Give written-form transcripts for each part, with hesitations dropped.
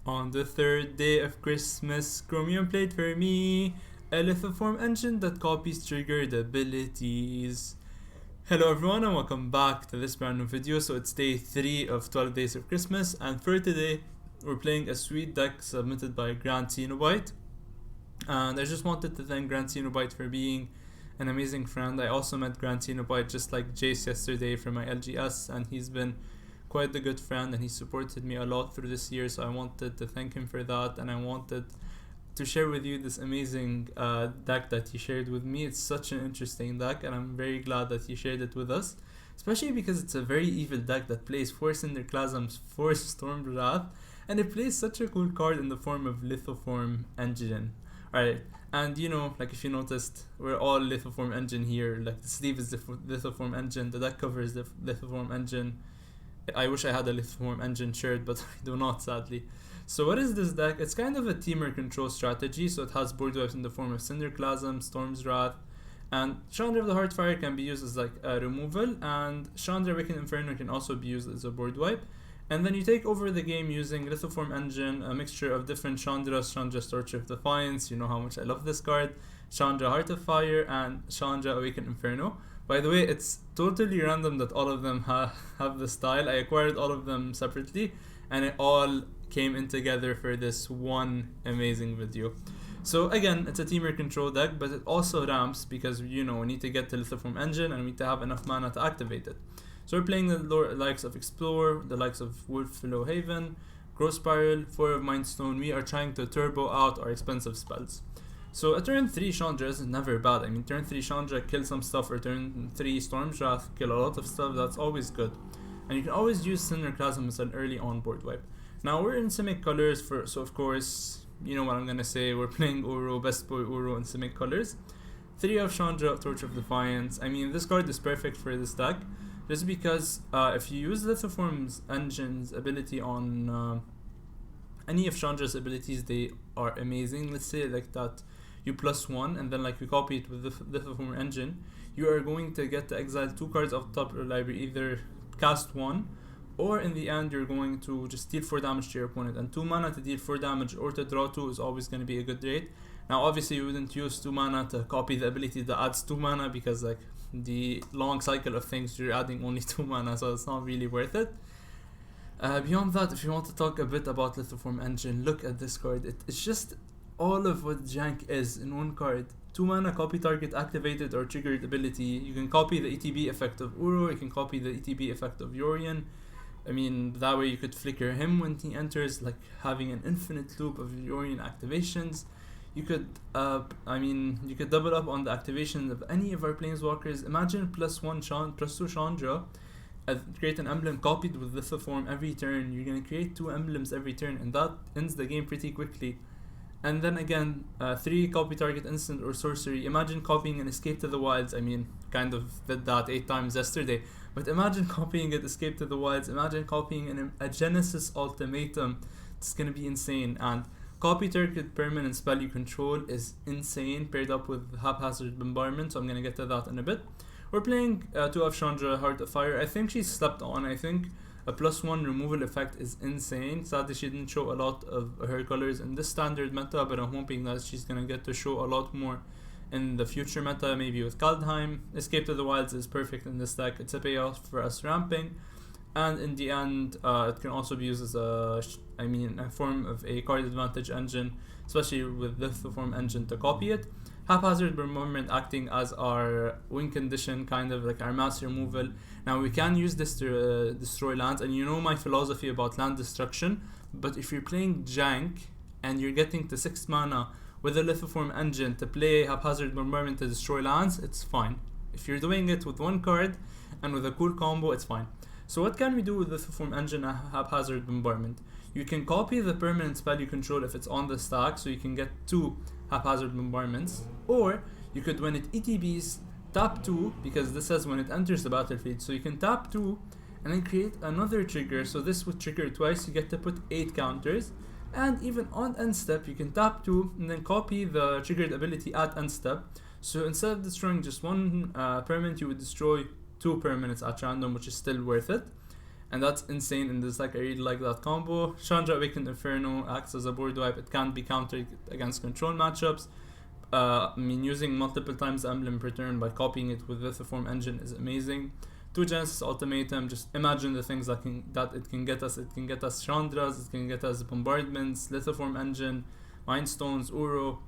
On the third day of Christmas, Chromium played for me a Lithoform engine that copies triggered abilities. Hello everyone and welcome back to this brand new video. So it's day 3 of 12 days of Christmas, and for today we're playing a sweet deck submitted by Grand Cenobite. And I just wanted to thank Grand Cenobite for being an amazing friend. I also met Grand Cenobite just like Jace yesterday from my LGS, and he's been quite a good friend and he supported me a lot through this year, so I wanted to thank him for that, and I wanted to share with you this amazing deck that he shared with me. It's such an interesting deck and I'm very glad that he shared it with us, especially because it's a very evil deck that plays 4 Cinderclasms, 4 Storm Wrath, and it plays such a cool card in the form of Lithoform Engine. Alright, and you know, like if you noticed, we're all Lithoform Engine here. Like the sleeve is the Lithoform Engine, the deck cover is the Lithoform Engine. I wish I had a Lithoform Engine shirt, but I do not, sadly. So what is this deck? It's kind of a Temur control strategy. So it has board wipes in the form of Cinderclasm, Storm's Wrath, and Chandra of the Heartfire can be used as like a removal, and Chandra Awakened Inferno can also be used as a board wipe. And then you take over the game using Lithoform Engine, a mixture of different Chandras, Chandra Torch of Defiance, you know how much I love this card, Chandra Heart of Fire, and Chandra Awakened Inferno. By the way, it's totally random that all of them have the style. I acquired all of them separately, and it all came in together for this one amazing video. So again, it's a Temur control deck, but it also ramps because, you know, we need to get the Lithoform Engine and we need to have enough mana to activate it. So we're playing the likes of Explore, the likes of Wolfwillow Haven, Growth Spiral, 4 of Mindstone. We are trying to turbo out our expensive spells. So a turn 3 Chandra is never bad. I mean, turn 3 Chandra kill some stuff, or turn 3 Storm's Wrath kill a lot of stuff. That's always good. And you can always use Cinderclasm as an early on board wipe. Now we're in Simic colors, so of course, you know what I'm gonna say. We're playing Uro, Best Boy Uro in Simic colors. 3 of Chandra, Torch of Defiance. I mean, this card is perfect for this deck, just because if you use Lithoform's Engine's ability on any of Chandra's abilities, they are amazing. Let's say like that. You +1, and then like we copy it with the Lithoform Engine, you are going to get to exile 2 cards off the top of your library, either cast 1, or in the end you're going to just deal 4 damage to your opponent, and 2 mana to deal 4 damage or to draw 2 is always going to be a good rate. Now obviously you wouldn't use 2 mana to copy the ability that adds 2 mana, because like the long cycle of things, you're adding only 2 mana, so it's not really worth it. Beyond that, if you want to talk a bit about Lithoform Engine, look at this card. It's just all of what jank is in one card. 2 mana, copy target activated or triggered ability. You can copy the ETB effect of Uro, you can copy the ETB effect of Yorion. I mean, that way you could flicker him when he enters, like having an infinite loop of Yorion activations. You could, you could double up on the activation of any of our planeswalkers. Imagine +2 Chandra, create an emblem copied with Lithoform every turn. You're gonna create 2 emblems every turn, and that ends the game pretty quickly. And then again, 3 copy target instant or sorcery. Imagine copying an Escape to the Wilds. I mean, kind of did that 8 times yesterday. But imagine copying an Escape to the Wilds. Imagine copying a Genesis Ultimatum. It's going to be insane. And copy target permanent spell you control is insane, paired up with Haphazard Bombardment. So I'm going to get to that in a bit. We're playing 2 of Chandra, Heart of Fire. I think she slept on. I think a +1 removal effect is insane. Sadly, she didn't show a lot of her colors in this standard meta, but I'm hoping that she's gonna get to show a lot more in the future meta, maybe with Kaldheim. Escape to the Wilds is perfect in this deck. It's a payoff for us ramping, and in the end, it can also be used as a form of a card advantage engine, especially with Lithoform Engine to copy it. Haphazard Bombardment acting as our win condition, kind of like our mass removal. Now we can use this to destroy lands, and you know my philosophy about land destruction, but if you're playing jank and you're getting to 6 mana with a Lithoform Engine to play Haphazard Bombardment to destroy lands, it's fine. If you're doing it with 1 card and with a cool combo, it's fine. So what can we do with Lithoform Engine and Haphazard Bombardment? You can copy the permanent spell you control if it's on the stack, so you can get 2 Haphazard Bombardments, or you could, when it ETBs, tap 2, because this says when it enters the battlefield, so you can tap 2 and then create another trigger. So this would trigger twice, you get to put 8 counters, and even on end step you can tap 2 and then copy the triggered ability at end step. So instead of destroying just 1 permanent, you would destroy 2 permanents at random, which is still worth it. and that's insane in this deck. I really like that combo. Chandra Awakened Inferno acts as a board wipe. It can't be countered against control matchups. I mean, using multiple times the emblem per turn by copying it with Lithoform Engine is amazing. 2 Genesis Ultimatum, just imagine the things that it can get us. It can get us Chandras, it can get us Bombardments, Lithoform Engine, Mind Stones, Uro.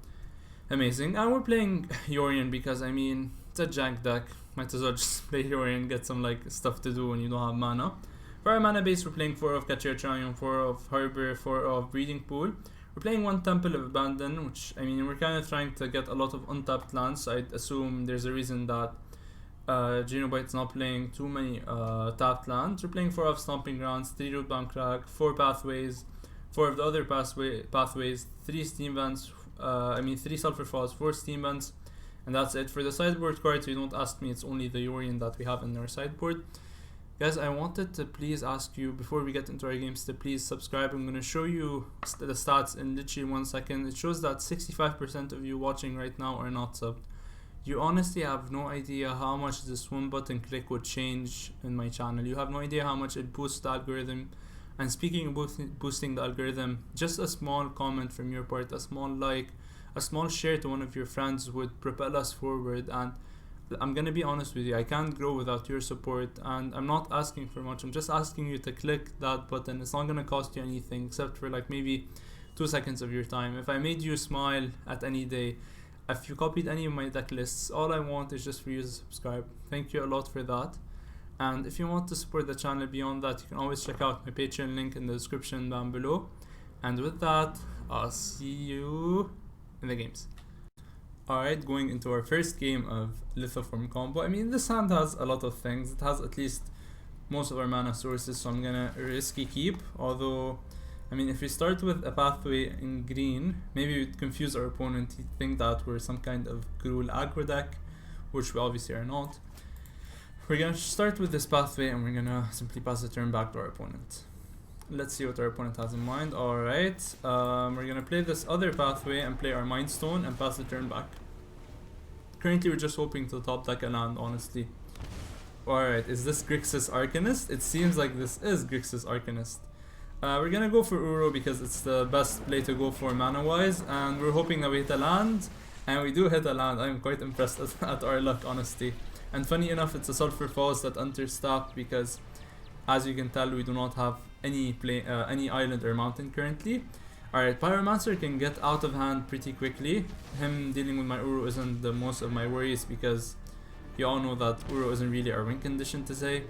Amazing. And we're playing Yorion because, I mean, it's a jank deck. Might as well just play Yorion, get some like stuff to do when you don't have mana. For our mana base, we're playing 4 of Ketria Triome, 4 of Harbor, 4 of Breeding Pool. We're playing 1 Temple of Abandon, which, I mean, we're kind of trying to get a lot of untapped lands, so I'd assume there's a reason that Cenobite's not playing too many tapped lands. We're playing 4 of Stomping Grounds, 3 Rootbound Crag, 4 Pathways, 4 of the other pathways, 3 Steam Vents, 3 Sulphur Falls, 4 Steam Vents, and that's it. For the sideboard cards, you don't ask me, it's only the Yorion that we have in our sideboard. Guys, I wanted to please ask you, before we get into our games, to please subscribe. I'm going to show you the stats in literally 1 second. It shows that 65% of you watching right now are not subbed. You honestly have no idea how much this 1 button click would change in my channel. You have no idea how much it boosts the algorithm. And speaking of boosting the algorithm, just a small comment from your part, a small like, a small share to one of your friends would propel us forward. And I'm gonna be honest with you, I can't grow without your support, and I'm not asking for much. I'm just asking you to click that button. It's not gonna cost you anything except for like maybe 2 seconds of your time. If I made you smile at any day, if you copied any of my deck lists, all I want is just for you to subscribe. Thank you a lot for that. And if you want to support the channel beyond that, you can always check out my Patreon link in the description down below. And with that, I'll see you in the games. Alright, going into our first game of Lithoform Combo. I mean, this hand has a lot of things. It has at least most of our mana sources, so I'm gonna risky keep. Although, I mean, if we start with a pathway in green, maybe we'd confuse our opponent. He'd think that we're some kind of cruel aggro deck, which we obviously are not. We're gonna start with this pathway and we're gonna simply pass the turn back to our opponent. Let's see what our opponent has in mind. Alright, we're gonna play this other pathway and play our Mind Stone and pass the turn back. Currently we're just hoping to top deck a land, honestly. Alright, is this Grixis Arcanist? It seems like this is Grixis Arcanist. We're gonna go for Uro because it's the best play to go for mana wise, and we're hoping that we hit a land, and we do hit a land. I'm quite impressed at our luck, honestly. And funny enough, it's a Sulphur Falls that understaffed because, as you can tell, we do not have any island or mountain currently. Alright, Pyromancer can get out of hand pretty quickly. Him dealing with my Uro isn't the most of my worries because you all know that Uro isn't really our win condition to say.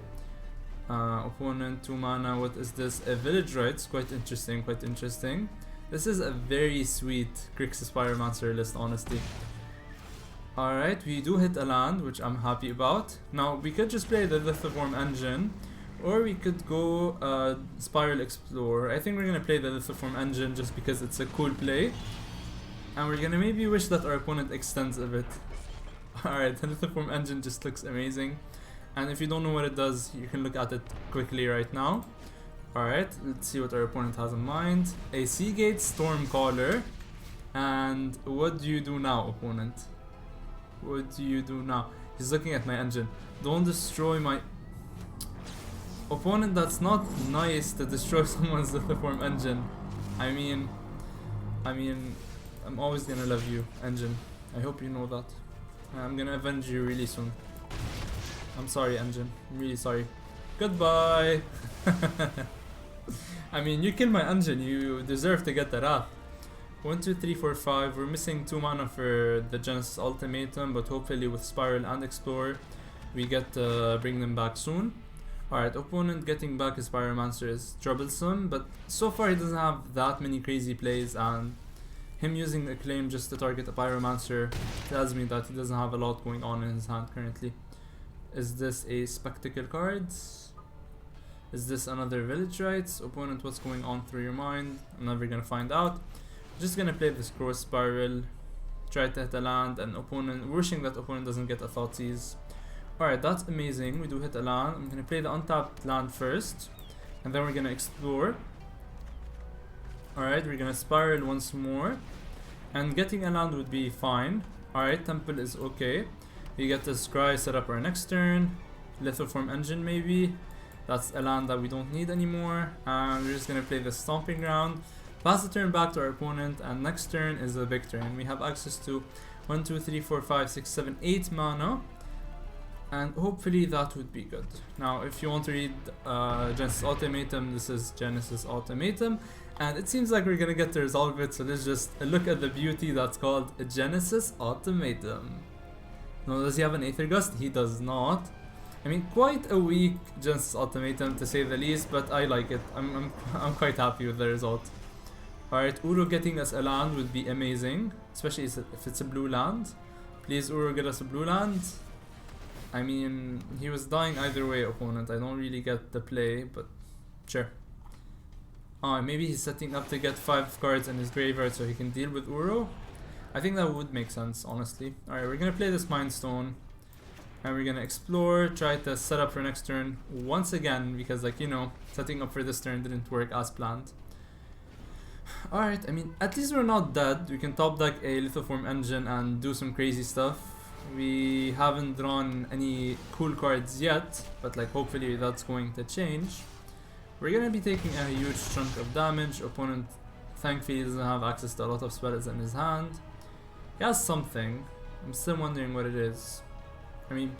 Opponent 2 mana, what is this? A Village Rites, quite interesting, quite interesting. This is a very sweet Grixis Pyromancer list, honestly. Alright, we do hit a land, which I'm happy about. Now, we could just play the Lithoform Engine, or we could go Spiral Explorer. I think we're gonna play the Lithoform Engine just because it's a cool play. And we're gonna maybe wish that our opponent extends a bit. Alright, the Lithoform Engine just looks amazing. And if you don't know what it does, you can look at it quickly right now. Alright, let's see what our opponent has in mind. A Seagate Stormcaller. And what do you do now, opponent? What do you do now? He's looking at my engine. Don't destroy my... Opponent, that's not nice to destroy someone's Lithoform engine. I mean, I'm always gonna love you, engine. I hope you know that. I'm gonna avenge you really soon. I'm sorry, engine. I'm really sorry. Goodbye! I mean, you killed my engine. You deserve to get the wrath. 1, 2, 3, 4, 5. We're missing 2 mana for the Genesis Ultimatum, but hopefully with Spiral and Explorer, we get to bring them back soon. Alright, opponent getting back his Pyromancer is troublesome, but so far he doesn't have that many crazy plays, and him using Acclaim just to target a Pyromancer tells me that he doesn't have a lot going on in his hand currently. Is this a Spectacle card? Is this another Village Rites? Opponent, what's going on through your mind? I'm never gonna find out. Just gonna play this Cross Spiral, try to hit a land, and opponent, wishing that opponent doesn't get a Thoughtseize. Alright, that's amazing. We do hit a land. I'm gonna play the untapped land first, and then we're gonna explore. Alright, we're gonna Spiral once more, and getting a land would be fine. Alright, Temple is okay. We get this Scry set up our next turn. Lithoform Engine maybe. That's a land that we don't need anymore. And we're just gonna play the Stomping Ground, pass the turn back to our opponent, and next turn is a big turn. We have access to 1, 2, 3, 4, 5, 6, 7, 8 mana, and hopefully that would be good. Now, if you want to read Genesis Ultimatum, this is Genesis Ultimatum, and it seems like we're gonna get to resolve it, so let's just look at the beauty that's called a Genesis Ultimatum. Now, does he have an Aether Gust? He does not. I mean, quite a weak Genesis Ultimatum to say the least, but I like it. I'm quite happy with the result. Alright, Uro getting us a land would be amazing, especially if it's a blue land. Please, Uro, get us a blue land. I mean, he was dying either way, opponent. I don't really get the play, but sure. Oh, maybe he's setting up to get 5 cards in his graveyard so he can deal with Uro. I think that would make sense, honestly. Alright, we're gonna play this Mind Stone. And we're gonna explore, try to set up for next turn once again, because, like, you know, setting up for this turn didn't work as planned. Alright, I mean, at least we're not dead. We can top deck a Lithoform Engine and do some crazy stuff. We haven't drawn any cool cards yet, but, like, hopefully that's going to change. We're gonna be taking a huge chunk of damage. Opponent, thankfully, doesn't have access to a lot of spells in his hand. He has something. I'm still wondering what it is. I mean,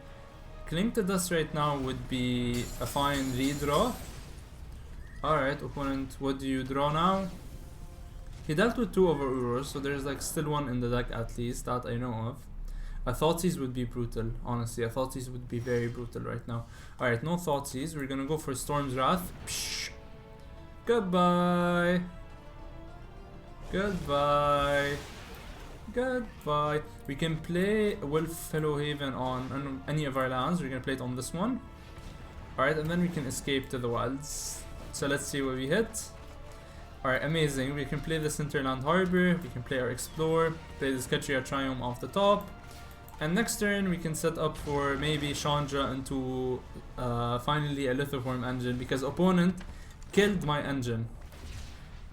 Cling to Dust right now would be a fine redraw. Alright, opponent, what do you draw now? He dealt with 2 over Uros, so there's, like, still 1 in the deck at least that I know of. A Thoughtseize would be brutal, honestly. A Thoughtseize would be very brutal right now. Alright, no Thoughtseize. We're gonna go for Storm's Wrath. Psh. Goodbye. Goodbye. Goodbye. We can play Wolf Fellowhaven on any of our lands. We're gonna play it on this one. Alright, and then we can escape to the wilds. So let's see what we hit. Alright, amazing. We can play this Hinterland Harbor. We can play our Explore. Play this Ketria Triome off the top. And next turn we can set up for maybe Chandra into finally a Lithoform Engine, because opponent killed my engine.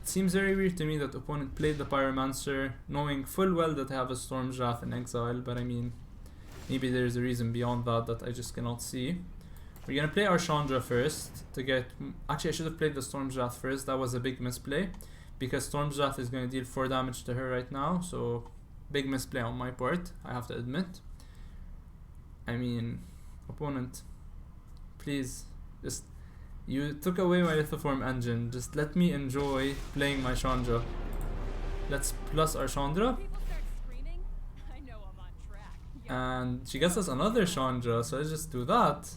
It seems very weird to me that opponent played the Pyromancer knowing full well that I have a Storm's Wrath in exile, but I mean, maybe there's a reason beyond that that I just cannot see. We're gonna play our Chandra first to get... Actually, I should have played the Storm's Wrath first. That was a big misplay, because Storm's Wrath is gonna deal 4 damage to her right now, so big misplay on my part, I have to admit. I mean, opponent, please, just... You took away my Lithoform Engine. Just let me enjoy playing my Chandra. Let's plus our Chandra. And she gets us another Chandra, so let's just do that.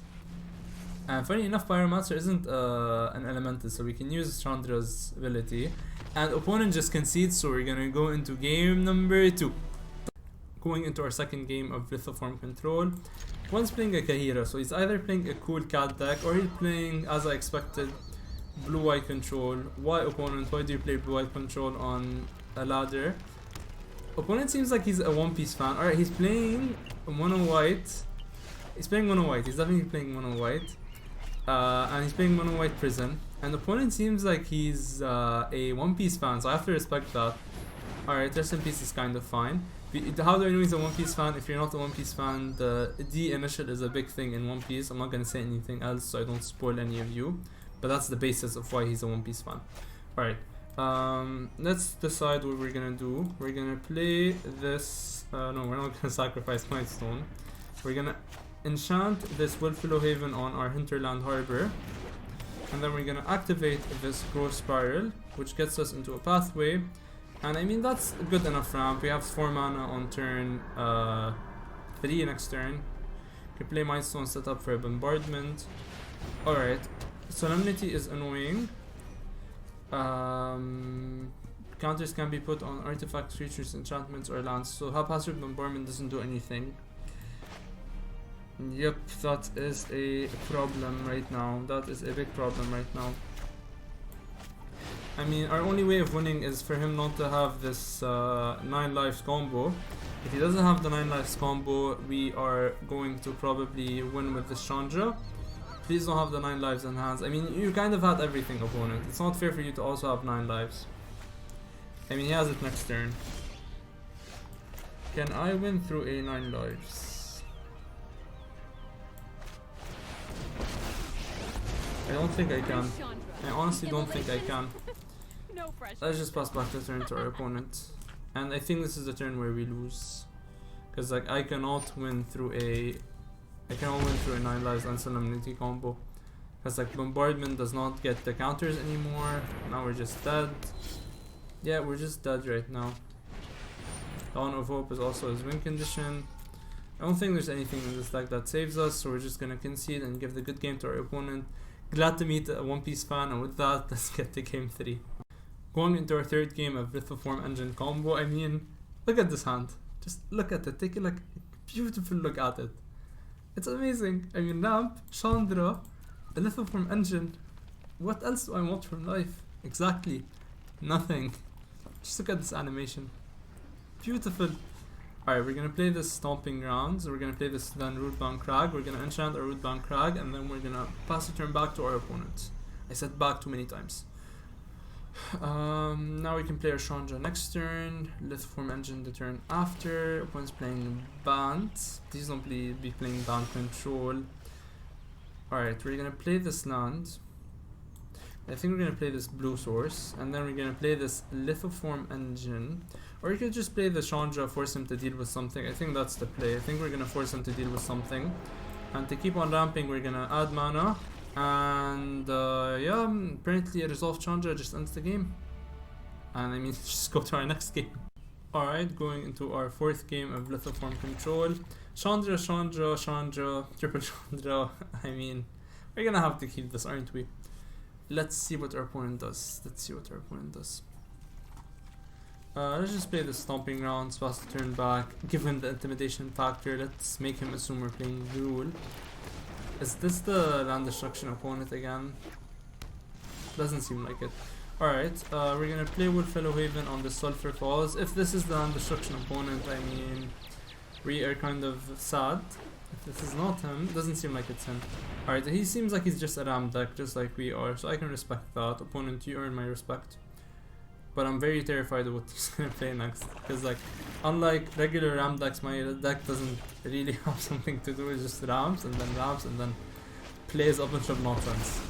And funny enough, Pyromancer isn't an elemental, so we can use Chandra's ability. And opponent just concedes, so we're gonna go into game number 2. Going into our second game of Lithoform control. One's playing a Kahira, so he's either playing a cool cat deck or he's playing, as I expected, blue-white control. Why, opponent? Why do you play blue-white control on a ladder? Opponent seems like he's a One Piece fan. Alright, he's playing mono-white. He's playing mono-white. He's definitely playing mono-white. And he's playing mono-white prison. And opponent seems like he's a One Piece fan, so I have to respect that. Alright, rest in peace is kind of fine. How do I know he's a One Piece fan? If you're not a One Piece fan, the D initial is a big thing in One Piece. I'm not gonna say anything else so I don't spoil any of you, but that's the basis of why he's a One Piece fan. Alright, let's decide what we're gonna do. We're gonna play this, no, we're not gonna sacrifice Mind Stone. We're gonna enchant this Wolf Fellowhaven on our Hinterland Harbor, and then we're gonna activate this Growth Spiral, which gets us into a pathway. And I mean, that's a good enough ramp. We have 4 mana on turn 3 next turn. We can play Mind Stone, set up for a bombardment. Alright, Solemnity is annoying. Counters can be put on artifacts, creatures, enchantments, or lands. So haphazard bombardment doesn't do anything. Yep, that is a problem right now. That is a big problem right now. I mean, our only way of winning is for him not to have this 9 lives combo. If he doesn't have the 9 lives combo, we are going to probably win with this Chandra. Please don't have the 9 lives in hands. I mean, you kind of had everything, opponent. It's not fair for you to also have 9 lives. I mean, he has it next turn. Can I win through a 9 lives? I don't think I can. I honestly don't think I can. No pressure. Let's just pass back the turn to our opponent. And I think this is the turn where we lose. Because like I cannot win through a 9 lives and Solemnity combo. Because like Bombardment does not get the counters anymore. Now we're just dead. Yeah, we're just dead right now. Dawn of Hope is also his win condition. I don't think there's anything in this deck that saves us, so we're just gonna concede and give the good game to our opponent. Glad to meet a One Piece fan, and with that, let's get to game 3. Going into our third game of Lithoform Engine Combo, I mean, look at this hand. Just look at it, take a look, beautiful look at it. It's amazing. I mean, Ramp, Chandra, the Lithoform Engine. What else do I want from life? Exactly, nothing. Just look at this animation. Beautiful. Alright, we're gonna play this Stomping Ground. So we're gonna play this then Rootbound Crag. We're gonna enchant our Rootbound Crag and then we're gonna pass the turn back to our opponent. I said back too many times. Now we can play our Chandra next turn. Lithoform Engine the turn after. Opponent's playing Band. Please don't be playing Band Control. Alright, we're gonna play this land. I think we're gonna play this blue source, and then we're gonna play this Lithoform Engine. Or you could just play the Chandra, force him to deal with something. I think that's the play. I think we're gonna force him to deal with something. And to keep on ramping, we're gonna add mana. And yeah, apparently a resolved Chandra just ends the game. And I mean, just go to our next game. Alright, going into our fourth game of Lithoform Control. Chandra, triple Chandra. I mean, we're gonna have to keep this, aren't we? Let's see what our opponent does. Let's just play the Stomping Ground, pass the turn back. Given the intimidation factor, let's make him assume we're playing Rule. Is this the land destruction opponent again? Doesn't seem like it. Alright, we're gonna play Woodfellow Haven on the Sulphur Falls. If this is the land destruction opponent, I mean, we are kind of sad. If this is not him, doesn't seem like it's him. Alright, he seems like he's just a ram deck, just like we are, so I can respect that. Opponent, you earn my respect. But I'm very terrified of what he's gonna play next. Because like, unlike regular ram decks, my deck doesn't really have something to do. It's just rams and then plays a bunch of nonsense.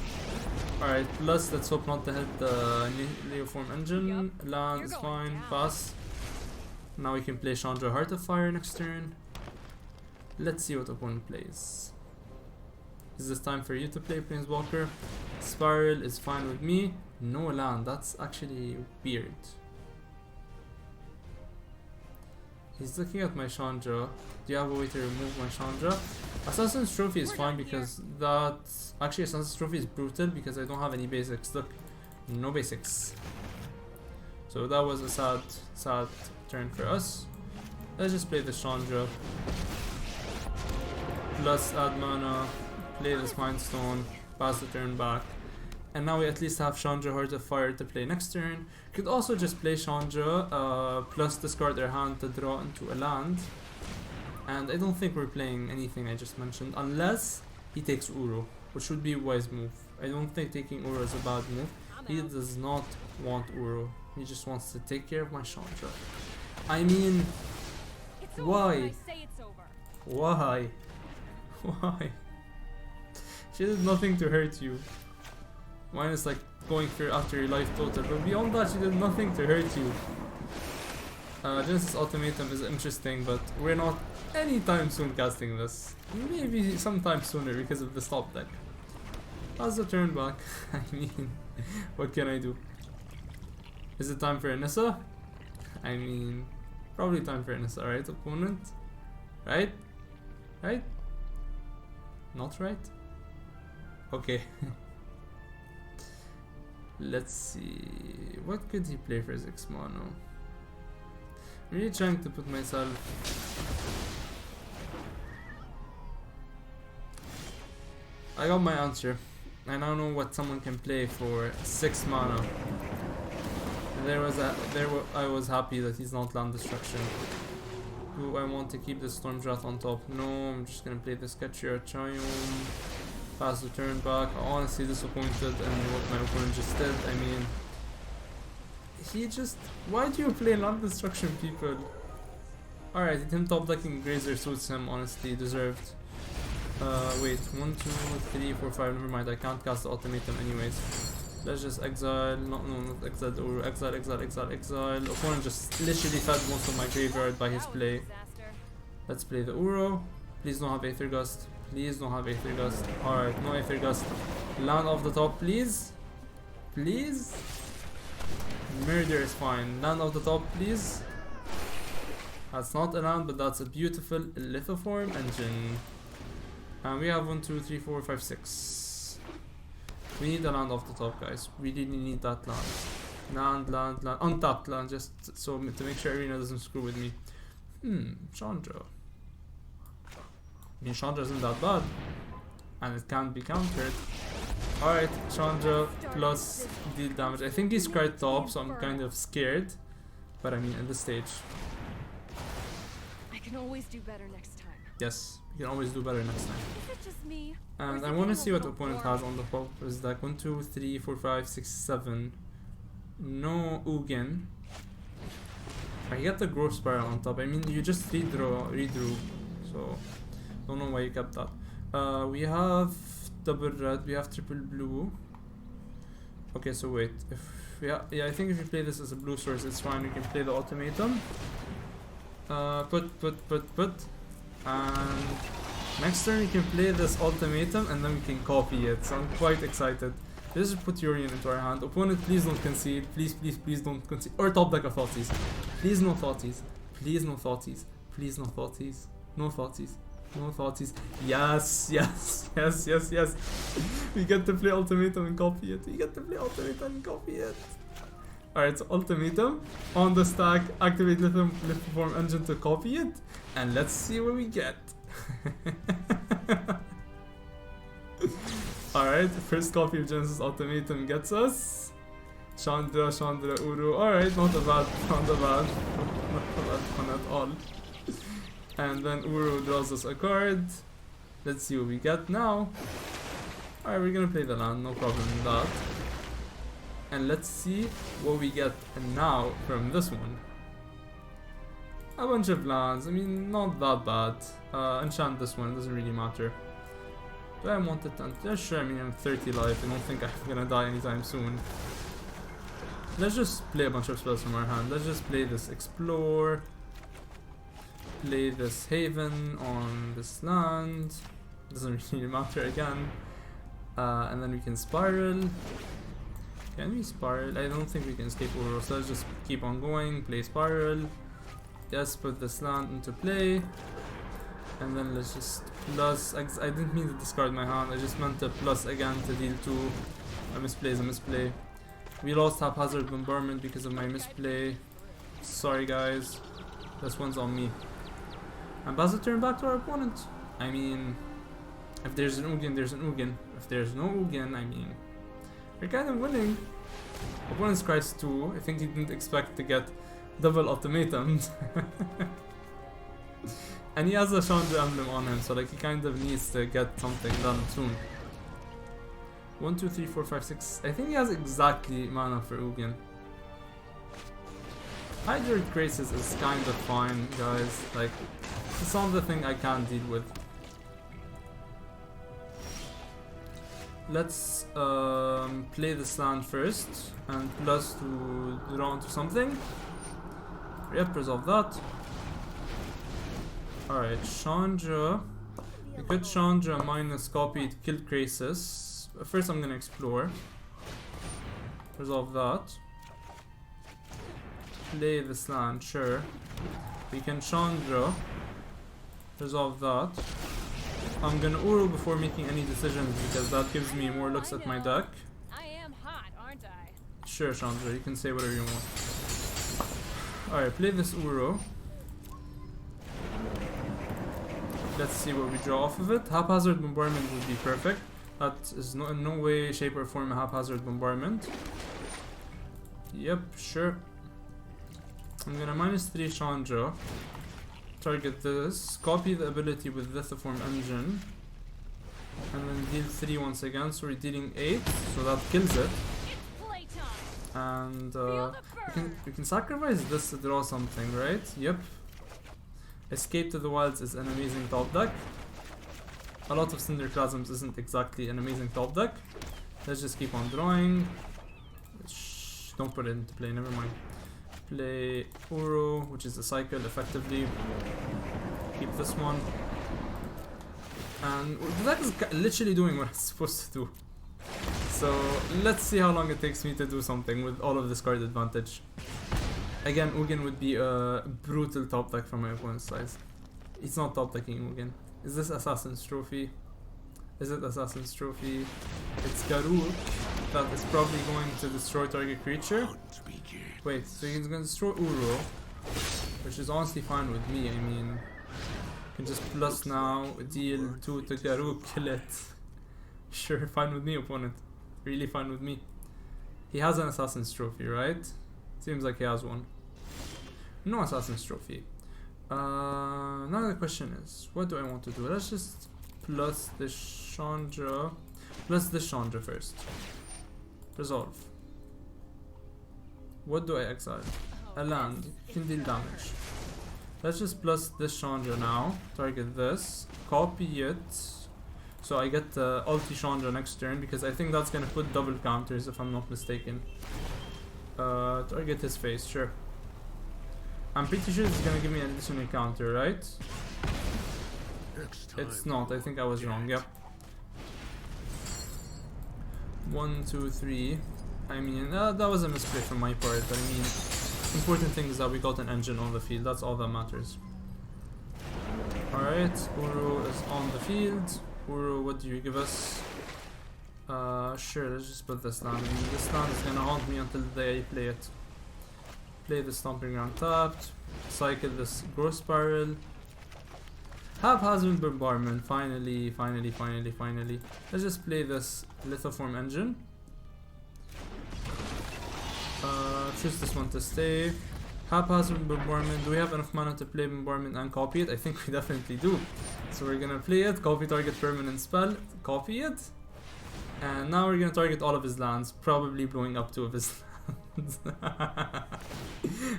Alright, plus let's hope not to hit the Lithoform Engine. Land is fine, pass. Now we can play Chandra Heart of Fire next turn. Let's see what opponent plays. Is this time for you to play Planeswalker? Spiral is fine with me. No land, that's actually weird. He's looking at my Chandra. Do you have a way to remove my Chandra? Assassin's Trophy is fine because that's... Actually, Assassin's Trophy is brutal because I don't have any basics. Look, no basics. So that was a sad turn for us. Let's just play the Chandra. Plus add mana, play this Mind Stone, pass the turn back. And now we at least have Chandra Heart of Fire to play next turn. Could also just play Chandra, plus discard their hand to draw into a land. And I don't think we're playing anything I just mentioned, unless he takes Uro, which would be a wise move. I don't think taking Uro is a bad move. He does not want Uro. He just wants to take care of my Chandra. I mean, why? Why? Why? She did nothing to hurt you. Minus like going for after your life total, but beyond that she did nothing to hurt you. Genesis Ultimatum is interesting, but we're not anytime soon casting this. Maybe sometime sooner because of the stop deck. Pass the turn back. I mean, what can I do? Is it time for Anissa? I mean, probably time for Anissa, right, opponent? Right? Right? Not right? Okay. Let's see. What could he play for 6 mana? I'm really trying to put myself. I got my answer. I now know what someone can play for 6 mana. I was happy that he's not land destruction. Do I want to keep the Stormdrath on top? No, I'm just gonna play this Ketria Triome. Pass the turn back. I'm honestly disappointed in what my opponent just did. I mean, he just... Why do you play land destruction, people? Alright, him top decking Grazer suits him, honestly, deserved. Wait, 1, 2, 3, 4, 5, never mind, I can't cast the ultimatum anyways. Let's just exile, not exile, or exile. Opponent just literally fed most of my graveyard by his play. Let's play the Uro. Please don't have Aether Gust. Please don't have Aether Gust. Alright, no Aether Gust. Land off the top, please. Please. Murder is fine. Land off the top, please. That's not a land, but that's a beautiful Lithoform Engine. And we have 1, 2, 3, 4, 5, 6. We need a land off the top, guys. We really need that land. Land. Untapped land, just so to make sure Arena doesn't screw with me. Chandra. I mean, Chandra isn't that bad. And it can't be countered. Alright, Chandra plus deal damage. I think he's quite top, so I'm kind of scared. But I mean, in this stage. I can always do better next time. Yes, you can always do better next time. Is it just me? And I want to see what the opponent has on the top. Is like 1, 2, 3, 4, 5, 6, 7. No Ugin. I get the growth spiral on top. I mean, you just redrew. So, don't know why you kept that. We have double red. We have triple blue. Okay, so wait. Yeah, I think if you play this as a blue source, it's fine. You can play the ultimatum. Put. And next turn you can play this ultimatum and then we can copy it. So I'm quite excited. Let's just put Yorion into our hand. Opponent, please don't concede. Please don't concede. Or top deck of thoughties. Please no thoughties. Please no thoughties. Please no thoughties. No thoughties. No thoughties. Yes. We get to play ultimatum and copy it. Alright, so ultimatum on the stack, activate Lithoform Engine to copy it, and let's see what we get. Alright, first copy of Genesis Ultimatum gets us Chandra, Uru. Alright, not a bad one at all. And then Uru draws us a card. Let's see what we get now. Alright, we're gonna play the land, no problem with that. And let's see what we get now from this one. A bunch of lands, I mean, not that bad. Enchant this one, doesn't really matter. Do I want it to? Yeah, sure, I mean, I'm 30 life, I don't think I'm gonna die anytime soon. Let's just play a bunch of spells from our hand. Let's just play this Explore. Play this Haven on this land. Doesn't really matter again. And then we can Spiral. Can we Spiral? I don't think we can escape Uro, so let's just keep on going. Play Spiral. Yes, put this land into play. And then let's just plus. I didn't mean to discard my hand, I just meant to plus again to deal 2. A misplay. We lost Haphazard Bombardment because of my misplay. Sorry guys. This one's on me. And pass the turn back to our opponent. I mean, if there's an Ugin, there's an Ugin. If there's no Ugin, I mean, we're kind of winning. Opponent's Christ 2. I think he didn't expect to get double ultimatums. And he has a Chandra emblem on him, so like he kind of needs to get something done soon. 1, 2, 3, 4, 5, 6. I think he has exactly mana for Ugin. Hydroid Graces is kind of fine, guys. Like, it's not the thing I can't deal with. Let's play this land first, and plus to draw into something. Yep, resolve that. Alright, Chandra. We could Chandra minus copy to kill Krasis. First I'm gonna explore. Resolve that. Play this land, sure. We can Chandra. Resolve that. I'm gonna Uru before making any decisions because that gives me more looks at my deck. I am hot, aren't I? Sure, Chandra, you can say whatever you want. Alright, play this Uru. Let's see what we draw off of it. Haphazard Bombardment would be perfect. That is in no way, shape or form a Haphazard Bombardment. Yep, sure. I'm gonna -3 Chandra. Target this. Copy the ability with Lithoform Engine. And then deal 3 once again, so we're dealing 8, so that kills it. And we can sacrifice this to draw something, right? Yep. Escape to the Wilds is an amazing top deck. a lot of Cinderclasms isn't exactly an amazing top deck. Let's just keep on drawing. Shh, don't put it into play, never mind. Play Uro, which is a cycle effectively. Keep this one. And the deck is literally doing what it's supposed to do. So let's see how long it takes me to do something with all of this card advantage. Again, Ugin would be a brutal top deck from my opponent's side. He's not top decking Ugin. Is this Assassin's Trophy? Is it Assassin's Trophy? It's Garuk. That is probably going to destroy target creature. Wait, so he's going to destroy Uro, which is honestly fine with me. I mean, you can just plus now, deal 2 to Garuk, kill it. Sure, fine with me, opponent. Really fine with me. He has an Assassin's Trophy, right? Seems like he has one. No Assassin's Trophy. Now the question is, what do I want to do? Let's just plus this Chandra. Plus this Chandra first. Resolve. What do I exile? A land. You can deal damage. Let's just plus this Chandra now. Target this. Copy it. So I get ulti Chandra next turn because I think that's gonna put double counters if I'm not mistaken. Target his face, sure. I'm pretty sure it's gonna give me an additional counter, right? It's not, I think I was wrong, yeah. 1, 2, 3. I mean, that was a misplay from my part, but I mean, important thing is that we got an engine on the field, that's all that matters. Alright, Uro is on the field. Uro, what do you give us? Sure, let's just put this land. I mean, this land is gonna haunt me until the day I play it. Play the Stomping Ground tapped. Cycle this Growth Spiral. Haphazard Bombardment. Finally. Let's just play this Lithoform Engine. Choose this one to stay. Haphazard Bombardment. Do we have enough mana to play Bombardment and copy it? I think we definitely do. So we're gonna play it, copy target permanent spell, copy it. And now we're gonna target all of his lands, probably blowing up 2 of his lands.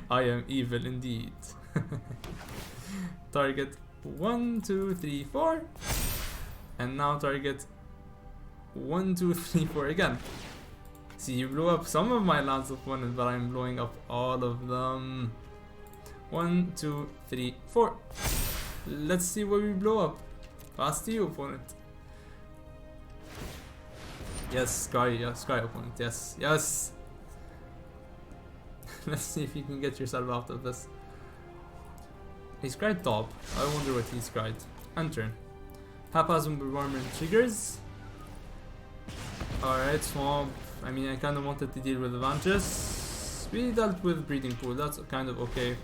I am evil indeed. Target 1, 2, 3, 4. And now target 1, 2, 3, 4 again. See, you blew up some of my lands, opponent, but I'm blowing up all of them. 1, 2, 3, 4. Let's see what we blow up. Pass to you, opponent. Yes, Sky opponent, yes. Let's see if you can get yourself out of this. He scried top. I wonder what he scried. End turn. Haphazard Bombardment triggers. Alright, Swamp. I mean, I kind of wanted to deal with Vangelis. We dealt with Breeding Pool, that's kind of okay.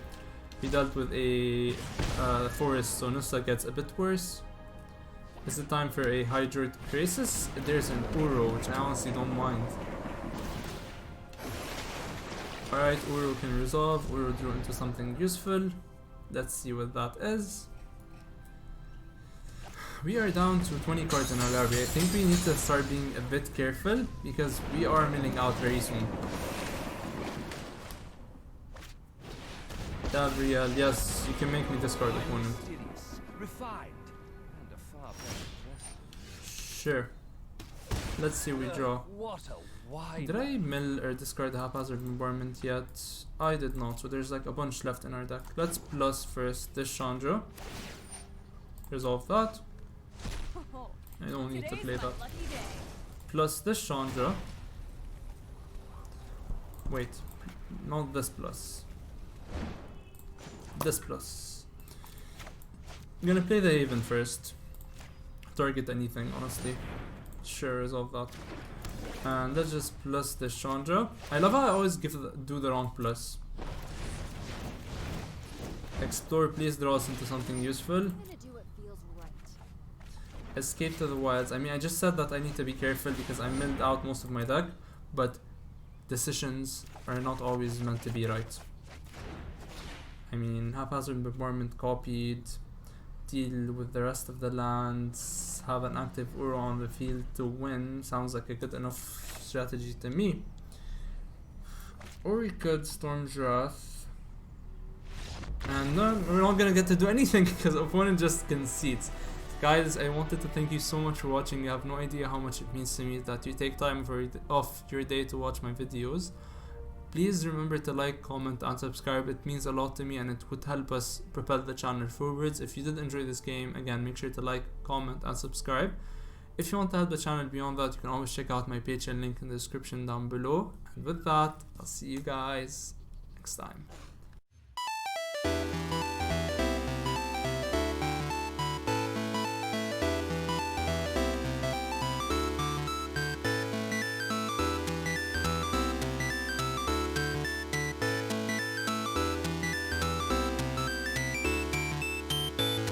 We dealt with a Forest, so Nusa gets a bit worse. Is it time for a Hydroid Crisis? There's an Uro, which I honestly don't mind. Alright, Uro can resolve. Uro drew into something useful. Let's see what that is. We are down to 20 cards in our library. I think we need to start being a bit careful because we are milling out very soon. Gabriel, yes, you can make me discard opponent. Sure. Let's see what we draw. Did I mill or discard the Haphazard Bombardment yet? I did not, so there's like a bunch left in our deck. Let's plus first this Chandra. Resolve that. I don't need to play that. Plus this Chandra. Wait, not this plus. This plus. I'm gonna play the Haven first. Target anything, honestly. Sure, resolve that. And let's just plus this Chandra. I love how I always do the wrong plus. Explore, please draw us into something useful. Escape to the wilds. I mean, I just said that I need to be careful because I milled out most of my deck, but decisions are not always meant to be right. I mean, Haphazard Bombardment copied, deal with the rest of the lands, have an active Uro on the field to win. Sounds like a good enough strategy to me. Or we could Storm's Wrath. And no, we're not gonna get to do anything because opponent just concedes. Guys, I wanted to thank you so much for watching. You have no idea how much it means to me that you take time off your day to watch my videos. Please remember to like, comment and subscribe. It means a lot to me and it would help us propel the channel forwards. If you did enjoy this game, again, make sure to like, comment and subscribe. If you want to help the channel beyond that, you can always check out my Patreon link in the description down below. And with that, I'll see you guys next time.